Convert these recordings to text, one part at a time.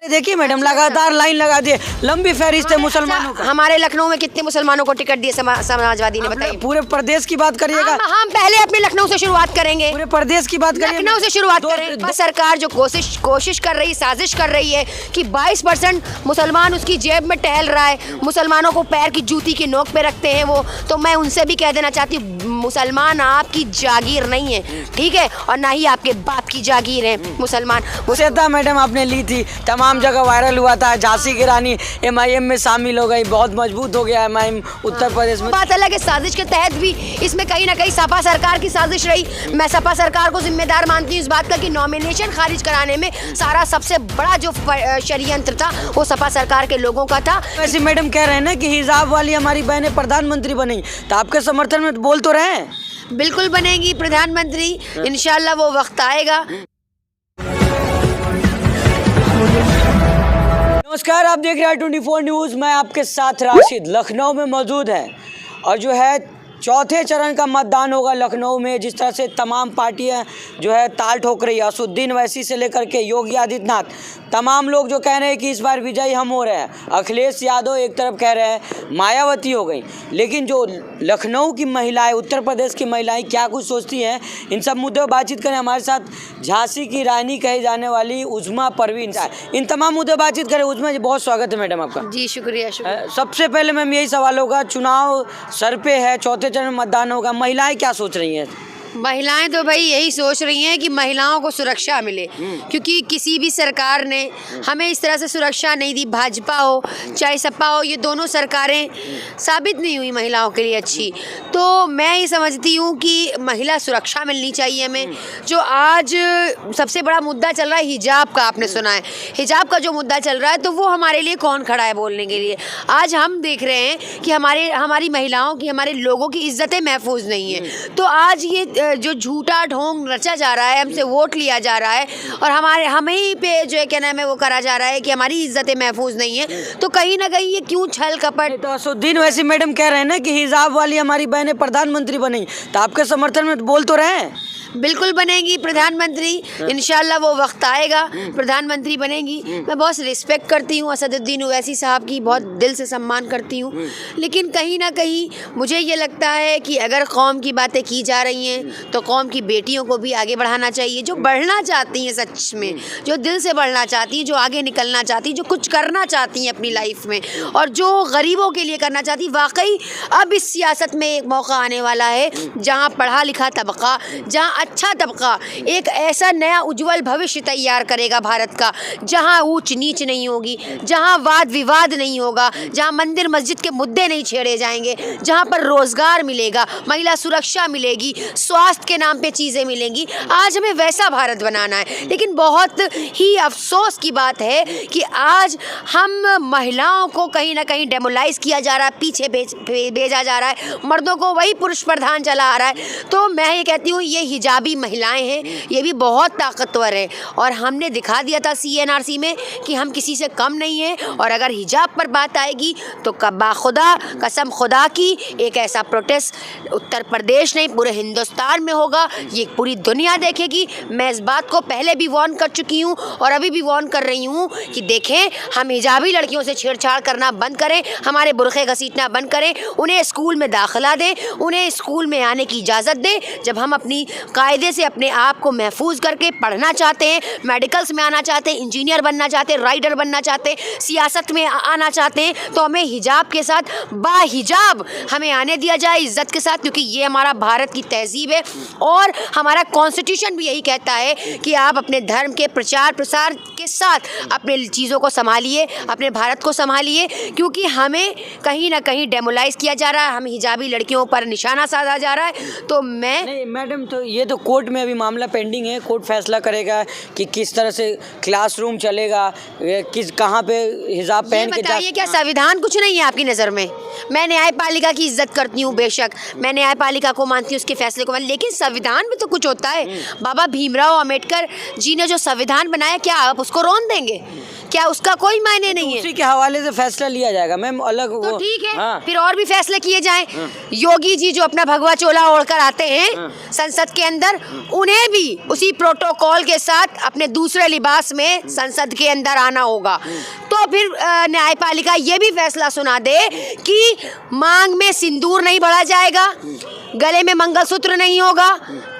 देखिए मैडम, लगातार लाइन लगा दिए, लंबी फहरिस्त है मुसलमानों का। हमारे लखनऊ में कितने मुसलमानों को टिकट दिए समाजवादी ने, बताइए। पूरे प्रदेश की बात करिएगा। हम पहले अपने लखनऊ से शुरुआत करेंगे, पूरे प्रदेश की बात करिए। लखनऊ से शुरुआत करें। सरकार जो कोशिश कर रही, साजिश कर रही है कि 22% मुसलमान उसकी जेब में टहल रहा है, मुसलमानों को पैर की जूती की नोक पे रखते हैं वो, तो मैं उनसे भी कह देना चाहती हूँ, मुसलमान आपकी जागीर नहीं है, ठीक है, और ना ही आपके बाप की जागीर है मुसलमान। मुसेता मैडम आपने ली थी, तमाम जगह वायरल हुआ था, झांसी की रानी MIM में शामिल हो गई, बहुत मजबूत हो गया MIM उत्तर प्रदेश में। बात अलग है, साजिश के तहत भी इसमें कहीं ना कहीं सपा सरकार की साजिश रही। मैं सपा सरकार को जिम्मेदार मानती हूँ इस बात का कि नॉमिनेशन खारिज कराने में सारा सबसे बड़ा जो षड्यंत्र था वो सपा सरकार के लोगों का था। वैसे मैडम कह रहे हैं ना कि हिजाब वाली हमारी बहनें प्रधानमंत्री बनी, तो आपके समर्थन में बोल तो रहे हैं। बिल्कुल बनेगी प्रधानमंत्री, इंशाल्लाह वो वक्त आएगा। नमस्कार, आप देख रहे हैं 24 न्यूज़। मैं आपके साथ राशिद लखनऊ में मौजूद है और जो है चौथे चरण का मतदान होगा लखनऊ में। जिस तरह से तमाम पार्टियां जो है ताल ठोक रही है, असुद्दीन वैसी से लेकर के योगी आदित्यनाथ, तमाम लोग जो कह रहे हैं कि इस बार विजयी हम हो रहे हैं। अखिलेश यादव एक तरफ कह रहे हैं मायावती हो गई, लेकिन जो लखनऊ की महिलाएं, उत्तर प्रदेश की महिलाएं क्या कुछ सोचती हैं, इन सब मुद्दों पर बातचीत करें। हमारे साथ झांसी की रानी कही जाने वाली उज़्मा परवीन, इन तमाम मुद्दों पर बातचीत करें। उज़्मा जी, बहुत स्वागत है मैडम आपका। जी शुक्रिया। सबसे पहले मैम यही सवाल होगा, चुनाव सर पे है, चौथे चरण में मतदान होगा, महिलाएं क्या सोच रही हैं? महिलाएं तो भाई यही सोच रही हैं कि महिलाओं को सुरक्षा मिले, क्योंकि किसी भी सरकार ने हमें इस तरह से सुरक्षा नहीं दी। भाजपा हो चाहे सपा हो, ये दोनों सरकारें साबित नहीं हुई महिलाओं के लिए अच्छी। तो मैं ये समझती हूँ कि महिला सुरक्षा मिलनी चाहिए हमें। जो आज सबसे बड़ा मुद्दा चल रहा है हिजाब का, आपने सुना है हिजाब का जो मुद्दा चल रहा है, तो वो हमारे लिए कौन खड़ा है बोलने के लिए? आज हम देख रहे हैं कि हमारी महिलाओं की, हमारे लोगों की इज्जतें महफूज नहीं है। तो आज ये जो झूठा ढोंग रचा जा रहा है, हमसे वोट लिया जा रहा है और हमें ही पे जो है क्या नाम है वो करा जा रहा है कि हमारी इज्जतें महफूज नहीं है, तो कहीं ना कहीं ये क्यों छल कपट। तो असुद्दीन वैसी मैडम कह रहे हैं ना कि हिजाब वाली हमारी बहनें प्रधानमंत्री बनी, तो आपके समर्थन में बोल तो रहे हैं। बिल्कुल बनेगी प्रधानमंत्री, इंशाल्लाह वो वक्त आएगा, प्रधानमंत्री बनेगी। मैं बहुत रिस्पेक्ट करती हूँ असदुद्दीन ओवैसी साहब की, बहुत दिल से सम्मान करती हूँ, लेकिन कहीं ना कहीं मुझे ये लगता है कि अगर कौम की बातें की जा रही हैं तो कौम की बेटियों को भी आगे बढ़ाना चाहिए, जो बढ़ना चाहती हैं सच में, जो दिल से बढ़ना चाहती हैं, जो आगे निकलना चाहती हैं, जो कुछ करना चाहती हैं अपनी लाइफ में और जो गरीबों के लिए करना चाहती। वाकई अब इस सियासत में एक मौका आने वाला है जहाँ पढ़ा लिखा तबका, जहाँ अच्छा तबका एक ऐसा नया उज्जवल भविष्य तैयार करेगा भारत का, जहां ऊंच नीच नहीं होगी, जहां वाद विवाद नहीं होगा, जहां मंदिर मस्जिद के मुद्दे नहीं छेड़े जाएंगे, जहां पर रोजगार मिलेगा, महिला सुरक्षा मिलेगी, स्वास्थ्य के नाम पे चीज़ें मिलेंगी। आज हमें वैसा भारत बनाना है। लेकिन बहुत ही अफसोस की बात है कि आज हम महिलाओं को कहीं ना कहीं डेमोलाइज किया जा रहा है, पीछे भेजा जा रहा है, मर्दों को वही पुरुष प्रधान चला आ रहा है। तो मैं ये कहती हूँ ये हिजाबी महिलाएं हैं, ये भी बहुत ताकतवर है और हमने दिखा दिया था CNRC में कि हम किसी से कम नहीं हैं। और अगर हिजाब पर बात आएगी तो बाखुदा कसम खुदा की एक ऐसा प्रोटेस्ट उत्तर प्रदेश नहीं पूरे हिंदुस्तान में होगा, ये पूरी दुनिया देखेगी। मैं इस बात को पहले भी वार्न कर चुकी हूँ और अभी भी वार्न कर रही हूँ कि देखें, हम हिजाबी लड़कियों से छेड़छाड़ करना बंद करें, हमारे बुरखे घसीटना बंद करें, उन्हें स्कूल में दाखिला दें, उन्हें स्कूल में आने की इजाज़त दें। जब हम अपनी कायदे से अपने आप को महफूज करके पढ़ना चाहते हैं, मेडिकल्स में आना चाहते हैं, इंजीनियर बनना चाहते हैं, राइडर बनना चाहते हैं, सियासत में आना चाहते हैं, तो हमें हिजाब के साथ बाहिजाब हमें आने दिया जाए इज्जत के साथ, क्योंकि ये हमारा भारत की तहजीब है और हमारा कॉन्स्टिट्यूशन भी यही कहता है कि आप अपने धर्म के प्रचार प्रसार के साथ अपने चीज़ों को संभालिए, अपने भारत को संभालिए, क्योंकि हमें कहीं ना कहीं डेमोलाइज किया जा रहा है, हम हिजाबी लड़कियों पर निशाना साधा जा रहा है। तो मैं नहीं मैडम, तो ये तो कोर्ट में अभी मामला पेंडिंग है, कोर्ट फैसला करेगा कि किस तरह से क्लासरूम चलेगा, किस कहाँ पे हिजाब पहन के। बताइए क्या संविधान कुछ नहीं है आपकी नज़र में? मैं न्यायपालिका की इज्जत करती हूँ, बेशक मैं न्यायपालिका को मानती हूँ, उसके फैसले को, लेकिन संविधान में तो कुछ होता है। बाबा भीमराव अंबेडकर जी ने जो संविधान बनाया, क्या आप उसको रोन देंगे? क्या उसका कोई मायने नहीं है? उसी के हवाले से फैसला लिया जाएगा मैम, अलग तो ठीक है। हाँ। फिर और भी फैसले किए जाएं। योगी जी जो अपना भगवा चोला ओढ़कर आते हैं संसद के अंदर, अंदर उन्हें भी उसी प्रोटोकॉल के साथ अपने दूसरे लिबास में संसद के अंदर आना होगा। तो फिर न्यायपालिका ये भी फैसला सुना दे कि मांग में सिंदूर नहीं भरा जाएगा, गले में मंगलसूत्र नहीं होगा,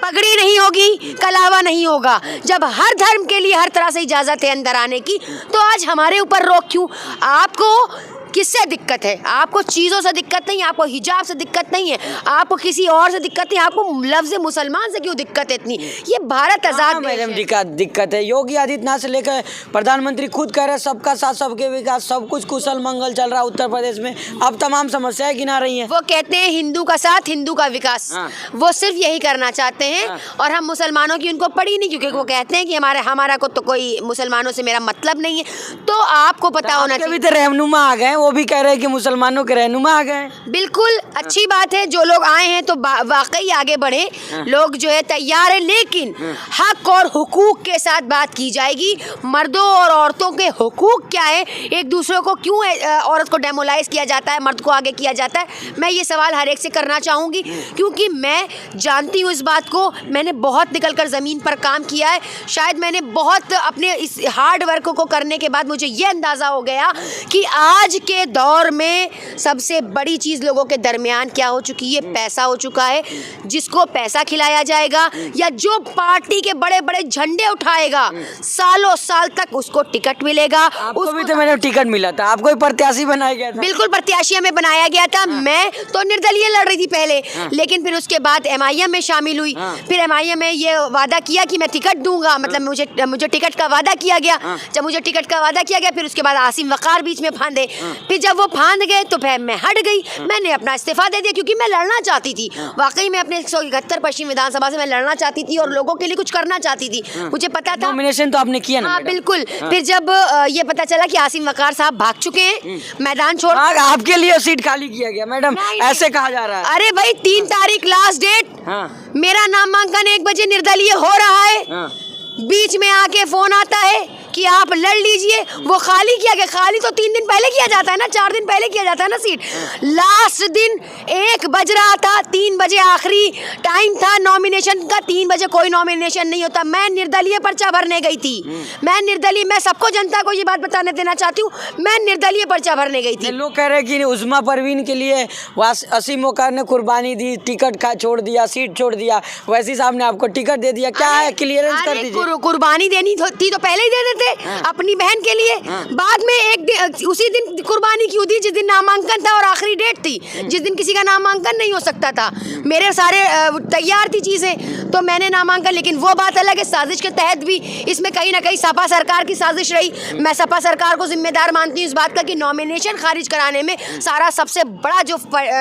पगड़ी नहीं होगी, कलावा नहीं होगा। जब हर धर्म के लिए हर तरह से इजाज़त है अंदर आने की, तो आज हमारे ऊपर रोक क्यों? आपको किससे दिक्कत है? आपको चीज़ों से दिक्कत नहीं है, आपको हिजाब से दिक्कत नहीं है, आपको किसी और से दिक्कत नहीं, आपको लफ्ज़ मुसलमान से क्यों दिक्कत है इतनी? ये भारत आज़ाद देश है। दिक्कत है। योगी आदित्यनाथ से लेकर प्रधानमंत्री खुद कह रहे हैं सबका साथ सबके विकास, सब कुछ कुशल मंगल चल रहा है उत्तर प्रदेश में। अब तमाम समस्याएं गिना रही हैं। वो कहते हैं हिंदू का साथ हिंदू का विकास। वो सिर्फ यही करना चाहते हैं और हम मुसलमानों की उनको पड़ी नहीं, क्योंकि वो कहते हैं कि हमारा को तो कोई मुसलमानों से मेरा मतलब नहीं है। तो आपको पता होना चाहिए। तो रहनुमा आ गए, वो भी कह रहे हैं कि मुसलमानों के रहनुमा आ गए। बिल्कुल अच्छी बात है, जो लोग आए हैं तो वाकई आगे बढ़े। लोग जो है तैयार है, लेकिन हक और हुकूक के साथ बात की जाएगी। मर्दों और औरतों के हुकूक क्या है, एक दूसरे को क्यों औरत को डेमोलाइज किया जाता है, मर्द को आगे किया जाता है, मैं ये सवाल हर एक से करना चाहूँगी, क्योंकि मैं जानती हूँ इस बात को। मैंने बहुत निकल कर ज़मीन पर काम किया है। शायद मैंने बहुत अपने इस हार्ड वर्क को करने के बाद मुझे ये अंदाज़ा हो गया कि आज के दौर में सबसे बड़ी चीज़ लोगों के दरमियान क्या हो चुकी है? पैसा हो चुका है। जिसको पैसा खिलाया जाएगा या जो पार्टी के बड़े बड़े झंडे उठाएगा, सालों साल तक उसको टिकट मिलेगा। उसको भी तो मैंने टिकट मिला था, आपको ही प्रत्याशी बनाया गया था। बिल्कुल प्रत्याशी हमें बनाया गया था। मैं तो निर्दलीय लड़ रही थी पहले, लेकिन फिर उसके बाद MIM में शामिल हुई। फिर MIM में ये वादा किया कि मैं टिकट दूंगा, मतलब मुझे टिकट का वादा किया गया। जब मुझे टिकट का वादा किया गया, फिर उसके बाद आसिम वकार बीच में फांदे। फिर जब वो फांद गए तो फिर मैं हट गई, मैंने अपना इस्तीफा दे दिया, क्योंकि मैं लड़ना चाहती थी। वाकई में अपने 171 पश्चिम विधानसभा से मैं लड़ना चाहती थी और लोगों के लिए कुछ करना चाहती थी। मुझे पता था। नॉमिनेशन तो आपने किया ना? हाँ बिल्कुल। फिर जब ये पता चला कि आसिम वकार साहब भाग चुके हैं मैदान छोड़, आपके लिए सीट खाली किया गया मैडम, ऐसे कहा जा रहा है। अरे भाई 3 तारीख लास्ट डेट, मेरा नामांकन 1 बजे निर्दलीय हो रहा है। बीच में आके फोन आता है कि आप लड़ लीजिए। वो खाली किया गया, खाली तो 3 दिन पहले किया जाता है ना, 4 दिन पहले किया जाता है ना सीट। लास्ट दिन 1 बज रहा था, 3 बजे आखिरी टाइम था नॉमिनेशन का। 3 बजे कोई नॉमिनेशन नहीं होता। मैं निर्दलीय पर्चा भरने गई थी। मैं सबको जनता को ये बात बताने देना चाहती हूँ, मैं निर्दलीय पर्चा भरने गई थी। लोग कह रहे हैं कि उस्मा परवीन के लिए असीम वकार ने कुर्बानी दी, टिकट छोड़ दिया, सीट छोड़ दिया, वैसी साहब ने आपको टिकट दे दिया। क्या है, क्लियरेंस कर दीजिए। कुर्बानी देनी थी तो पहले ही दे देते अपनी बहन के लिए। बाद में उसी दिन कुर्बानी क्यों दी जिस दिन नामांकन था और आखिरी डेट थी, जिस दिन किसी का नामांकन नहीं हो सकता था। मेरे सारे तैयार थी चीज़ें, तो मैंने नामांकन। लेकिन वो बात अलग है, साजिश के तहत भी इसमें कहीं ना कहीं सपा सरकार की साजिश रही। मैं सपा सरकार को जिम्मेदार मानती हूँ इस बात का कि नॉमिनेशन खारिज कराने में सारा सबसे बड़ा जो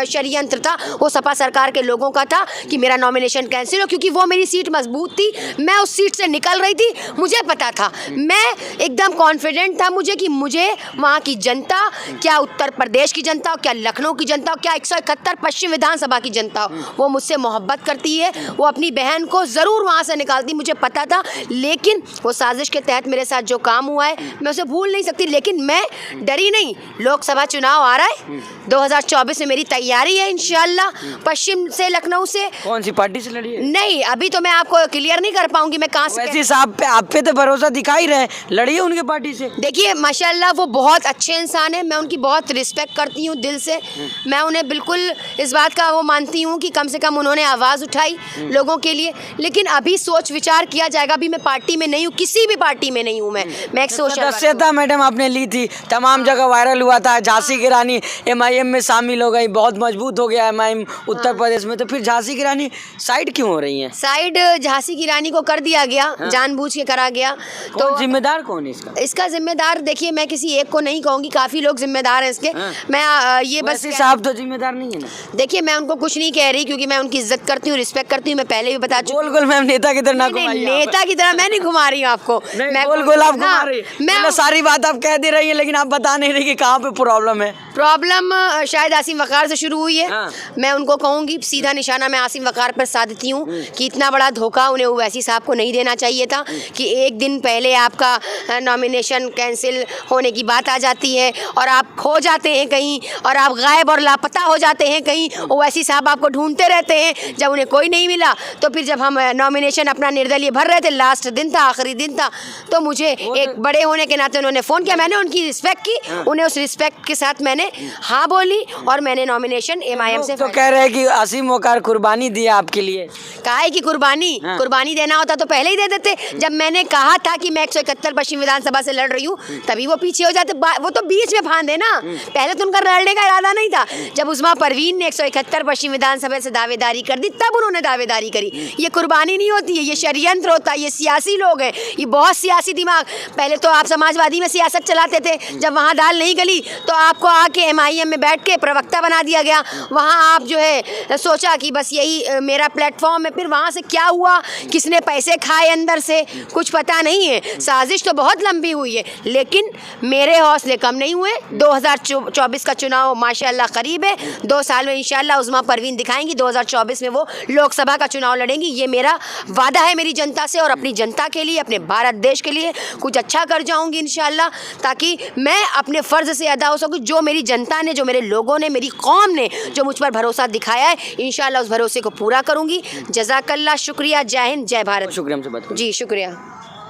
षड्यंत्र था वो सपा सरकार के लोगों का था कि मेरा नॉमिनेशन कैंसिल हो, क्योंकि वो मेरी सीट मजबूत थी। मैं उस सीट से निकल रही थी, मुझे पता था, मैं एकदम कॉन्फिडेंट था मुझे कि मुझे वहाँ की जनता, क्या उत्तर प्रदेश की जनता हो, क्या लखनऊ की जनता हो, क्या 171 पश्चिम विधानसभा की जनता हो, वो मुझसे मोहब्बत करती है। वो अपनी बहन को ज़रूर वहाँ से निकालती, मुझे पता था। लेकिन वो साजिश के तहत मेरे साथ जो काम हुआ है मैं उसे भूल नहीं सकती। लेकिन मैं डरी नहीं। लोकसभा चुनाव आ रहा है, 2024 में मेरी तैयारी है इंशाल्लाह। पश्चिम से, लखनऊ से। कौन सी पार्टी से लड़ी है? नहीं, अभी तो मैं आपको क्लियर नहीं कर पाऊंगी मैं कहाँ से। वैसे साहब आप पे तो भरोसा दिखा ही रहे, लड़िए उनके पार्टी से। देखिए माशाल्लाह वो बहुत अच्छे इंसान है, मैं उनकी बहुत रिस्पेक्ट करती हूँ दिल से। मैं उन्हें बिल्कुल इस बात का वो मानती हूँ कि कम से कम उन्होंने आवाज़ उठाई लोगों के लिए। लेकिन अभी सोच विचार किया जाएगा। अभी मैं पार्टी में नहीं हूँ, किसी भी पार्टी में नहीं हूँ। मैं एक सोशल सदस्यता मैडम आपने ली थी, तमाम जगह वायरल हुआ था। झांसी की रानी MIM में शामिल हो गई, बहुत मजबूत हो गया MIM उत्तर प्रदेश में। तो फिर झांसी की रानी साइड क्यों हो रही है? साइड झांसी की रानी को कर दिया गया, जानबूझ के करा गया। तो जिम्मेदार कौन है इसका जिम्मेदार देखिए, मैं किसी एक को नहीं कहूँगी, काफ़ी लोग जिम्मेदार हैं इसके। मैं ये बस साहब तो जिम्मेदार नहीं है ना। देखिए मैं उनको कुछ नहीं कह रही, क्योंकि मैं उनकी इज्जत करती हूँ, रिस्पेक्ट करती हूँ। मैं पहले भी बता चुकी। गोल गोल मैम नेता की तरह ना घुमाइए। नेता की तरह मैं नहीं घुमा रही हूँ आपको। मैं गोल गोल आप घुमा रही हैं। मैं सारी बात आप कह दे रही हैं, लेकिन आप बता नहीं रही कि कहाँ पे प्रॉब्लम है। प्रॉब्लम शायद आसिम वकार से शुरू हुई है। हाँ। मैं उनको कहूँगी सीधा निशाना मैं आसिम वकार पर साधती हूँ कि इतना बड़ा धोखा उन्हें ओवैसी साहब को नहीं देना चाहिए था कि एक दिन पहले आपका नॉमिनेशन कैंसिल होने की बात आ जाती है और आप खो जाते हैं कहीं और आप गायब और लापता हो जाते हैं कहीं। ओवैसी साहब आपको ढूंढते रहते हैं, जब उन्हें कोई नहीं मिला तो फिर जब हम नॉमिनेशन अपना निर्दलीय भर रहे थे, लास्ट दिन था, आखिरी दिन था, तो मुझे एक बड़े होने के नाते उन्होंने फ़ोन किया, मैंने उनकी रिस्पेक्ट की, उन्हें उस रिस्पेक्ट के साथ मैंने हाँ बोली और मैंने नॉमिनेशन MIM से तो कह रहे हैं कि आसिम वकार कुर्बानी दिया आपके लिए। काहे की कुर्बानी? हाँ। कुर्बानी देना होता तो पहले ही दे देते। जब मैंने कहा था कि मैं 171 पश्चिम विधानसभा से लड़ रही हूँ तभी वो पीछे हो जाते। वो तो बीच में फांदे ना, पहले तो उनका लड़ने का इरादा नहीं था। जब उस्मा परवीन ने 171 पश्चिम विधानसभा से दावेदारी कर दी तब उन्होंने दावेदारी करी। ये कुर्बानी नहीं होती है, ये षड्यंत्र होता है। ये सियासी लोग हैं, ये बहुत सियासी दिमाग। पहले तो आप समाजवादी में सियासत चलाते थे, जब वहाँ दाल नहीं गली तो आपको आके MIM में बैठ के प्रवक्ता बना दिया गया। वहाँ आप जो है सोचा कि बस यही मेरा प्लेटफॉर्म है। फिर वहाँ से क्या हुआ, किसने पैसे खाए अंदर से कुछ पता नहीं है। साजिश तो बहुत लंबी हुई है लेकिन मेरे हौसले कम नहीं हुए। 2024 का चुनाव माशाल्लाह करीब है, 2 साल में इंशाल्लाह उस्मा परवीन दिखाएंगी 2024 में वो लोकसभा का चुनाव लड़ेंगी। ये मेरा वादा है मेरी जनता से और अपनी जनता के लिए, अपने भारत देश के लिए कुछ अच्छा कर जाऊंगी इंशाल्लाह, ताकि मैं अपने फ़र्ज़ से अदा हो सकूँ। जो मेरी जनता ने, जो मेरे लोगों ने, मेरी कौम ने जो मुझ पर भरोसा दिखाया है, इंशाल्लाह उस भरोसे को पूरा करूँगी। जज़ाकल्लाह, शुक्रिया, जय हिंद, जय भारत। शुक्रिया हमसे बात करने। जी शुक्रिया।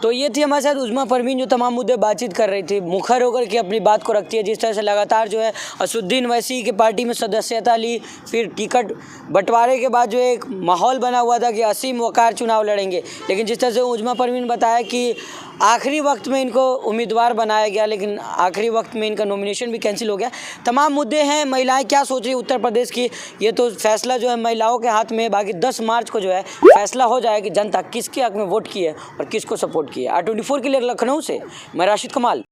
तो ये थी हमारे साथ उस्मा परवीन जो तमाम मुद्दे बातचीत कर रही थी, मुखर होकर के अपनी बात को रखती है। जिस तरह से लगातार जो है असुद्दीन वैसी की पार्टी में सदस्यता ली, फिर टिकट बंटवारे के बाद जो एक माहौल बना हुआ था कि आसिम वकार चुनाव लड़ेंगे, लेकिन जिस तरह से उस्मा परवीन बताया कि आखिरी वक्त में इनको उम्मीदवार बनाया गया लेकिन आखिरी वक्त में इनका नॉमिनेशन भी कैंसिल हो गया। तमाम मुद्दे हैं। महिलाएं क्या सोच रही उत्तर प्रदेश की, ये तो फैसला जो है महिलाओं के हाथ में है। बाकी 10 मार्च को जो है फैसला हो जाएगा कि जनता किसके हक में वोट की है और किसको सपोर्ट किया है। R24 के लिए लखनऊ से मैं राशिद कमाल।